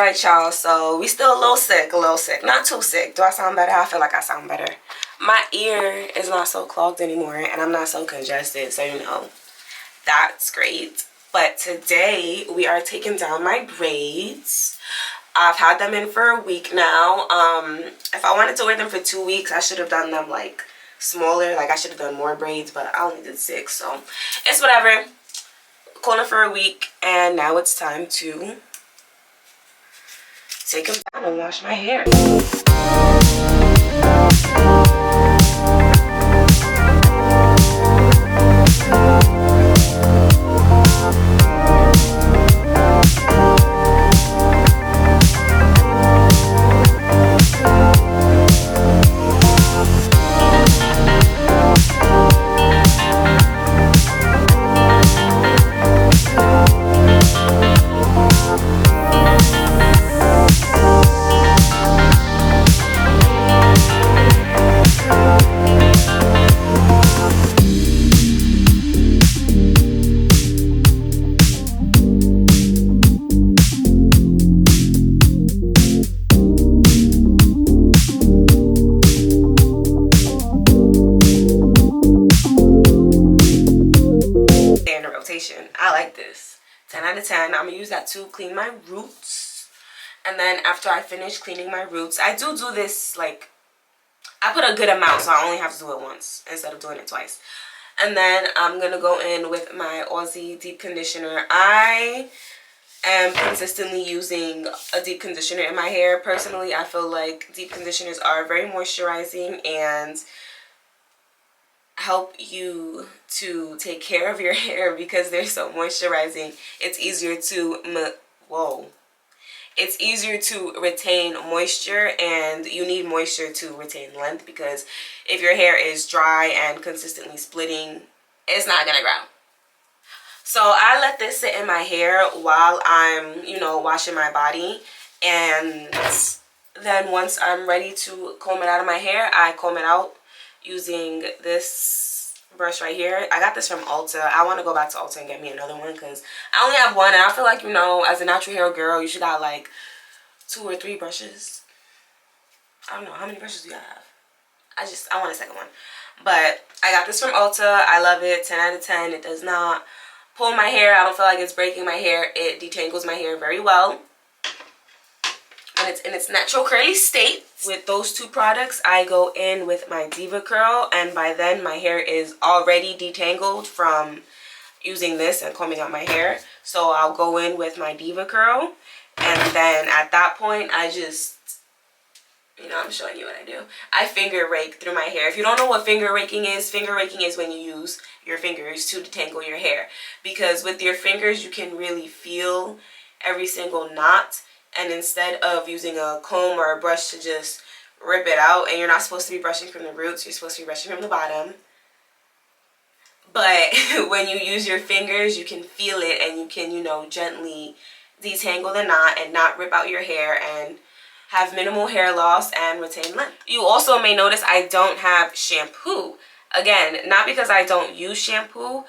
Alright, y'all, so we still a little sick, not too sick. Do I sound better? I feel like I sound better. My ear is not so clogged anymore, and I'm not so congested, so you know, that's great. But today we are taking down my braids. I've had them in for a week now. If I wanted to wear them for 2 weeks, I should have done them like smaller, like I should have done more braids, but I only did 6, so it's whatever. Calling for a week, and now it's time to take them down and wash my hair. I like this. 10 out of 10. I'm gonna use that to clean my roots, and then after I finish cleaning my roots, I do this like I put a good amount, so I only have to do it once instead of doing it twice. And then I'm gonna go in with my Aussie deep conditioner. I am consistently using a deep conditioner in my hair. Personally, I feel like deep conditioners are very moisturizing and help you to take care of your hair because they're so moisturizing. It's easier to retain moisture, and you need moisture to retain length, because if your hair is dry and consistently splitting, it's not gonna grow. So I let this sit in my hair while I'm, you know, washing my body, and then once I'm ready to comb it out of my hair, I comb it out using this brush right here. I got this from Ulta. I want to go back to Ulta and get me another one because I only have one, and I feel like, you know, as a natural hair girl, you should got like 2 or 3 brushes. I don't know, how many brushes do you have? I want a second one. But I got this from Ulta. I love it. 10 out of 10. It does not pull my hair. I don't feel like it's breaking my hair. It detangles my hair very well, and it's in its natural curly state. With those 2 products, I go in with my Diva Curl, and by then my hair is already detangled from using this and combing out my hair. So I'll go in with my Diva Curl, and then at that point I just, you know, I'm showing you what I do. I finger rake through my hair. If you don't know what finger raking is when you use your fingers to detangle your hair, because with your fingers you can really feel every single knot. And instead of using a comb or a brush to just rip it out, and you're not supposed to be brushing from the roots, you're supposed to be brushing from the bottom. But when you use your fingers, you can feel it, and you can, you know, gently detangle the knot and not rip out your hair and have minimal hair loss and retain length. You also may notice I don't have shampoo. Again, not because I don't use shampoo.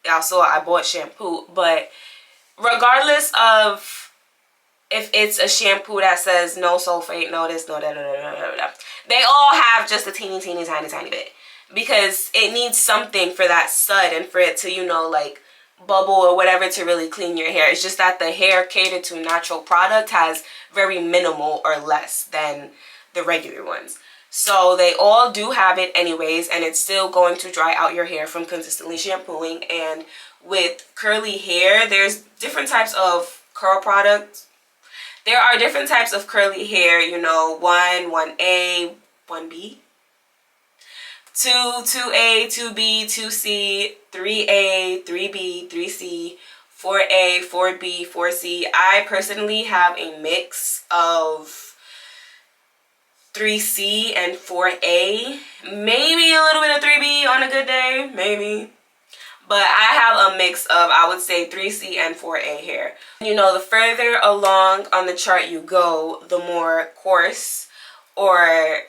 Also, I bought shampoo, but regardless of if it's a shampoo that says no sulfate, no this, no that, they all have just a teeny tiny bit, because it needs something for that stud and for it to, you know, like bubble or whatever to really clean your hair. It's just that the hair catered to natural product has very minimal or less than the regular ones. So they all do have it anyways, and it's still going to dry out your hair from consistently shampooing. And with curly hair, there's different types of curl products. There are different types of curly hair, you know, 1A, 1B, 2, 2A, 2B, 2C, 3A, 3B, 3C, 4A, 4B, 4C. I personally have a mix of 3C and 4A, maybe a little bit of 3B on a good day, maybe. But I have a mix of, I would say, 3C and 4A hair. You know, the further along on the chart you go, the more coarse or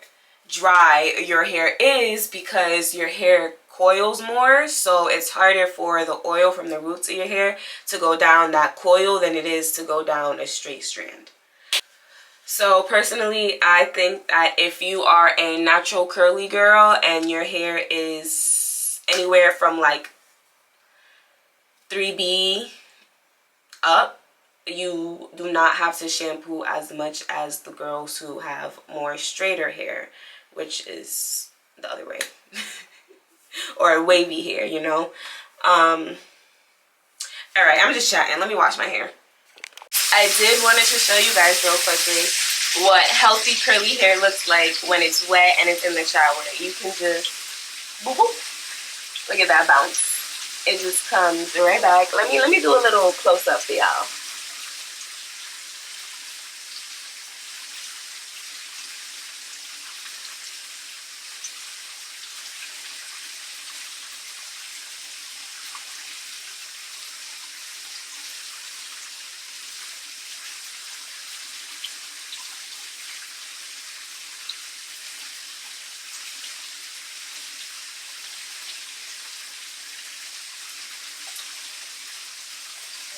dry your hair is, because your hair coils more. So it's harder for the oil from the roots of your hair to go down that coil than it is to go down a straight strand. So personally, I think that if you are a natural curly girl and your hair is anywhere from like 3B up, you do not have to shampoo as much as the girls who have more straighter hair, which is the other way. Or wavy hair, you know. Alright, I'm just chatting. Let me wash my hair. I did wanted to show you guys real quickly what healthy curly hair looks like when it's wet and it's in the shower. You can just boop, boop. Look at that bounce. It just comes right back. Let me do a little close up for y'all.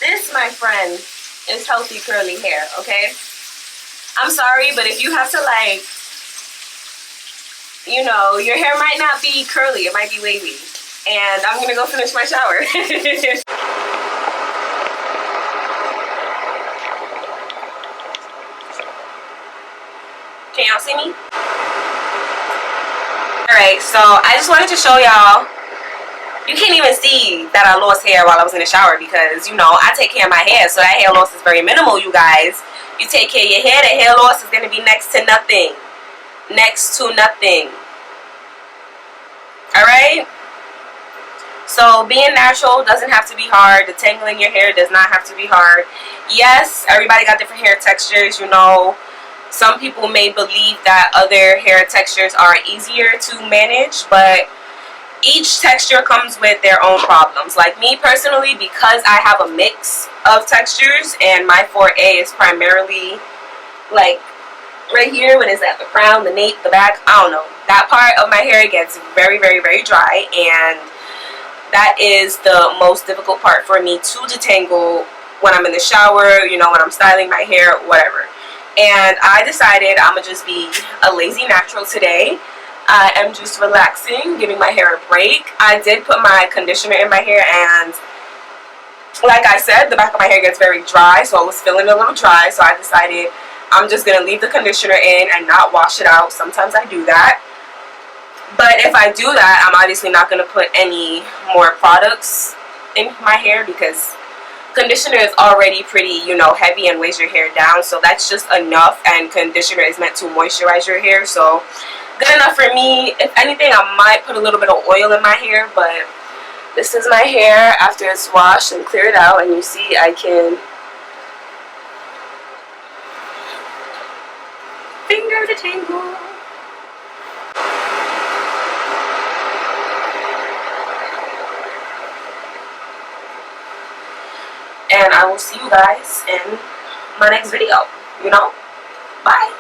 This, my friend, is healthy curly hair, okay? I'm sorry, but if you have to, like, you know, your hair might not be curly, it might be wavy. And I'm gonna go finish my shower. Can y'all see me? Alright, so I just wanted to show y'all. You can't even see that I lost hair while I was in the shower because, you know, I take care of my hair, so that hair loss is very minimal, you guys. You take care of your hair, the hair loss is going to be next to nothing. Next to nothing. Alright? So, being natural doesn't have to be hard. Detangling your hair does not have to be hard. Yes, everybody got different hair textures, you know. Some people may believe that other hair textures are easier to manage, but each texture comes with their own problems. Like me personally, because I have a mix of textures and my forte is primarily like right here, when it's at the crown, the nape, the back, I don't know. That part of my hair gets very, very, very dry, and that is the most difficult part for me to detangle when I'm in the shower, you know, when I'm styling my hair, whatever. And I decided I'm gonna just be a lazy natural today. I am just relaxing, giving my hair a break. I did put my conditioner in my hair, and like I said, the back of my hair gets very dry, so I was feeling a little dry, so I decided I'm just going to leave the conditioner in and not wash it out. Sometimes I do that. But if I do that, I'm obviously not going to put any more products in my hair because conditioner is already pretty, you know, heavy and weighs your hair down, so that's just enough, and conditioner is meant to moisturize your hair, so good enough for me. If anything, I might put a little bit of oil in my hair, but this is my hair after it's washed and cleared out, and you see I can finger detangle. And I will see you guys in my next video, you know? Bye.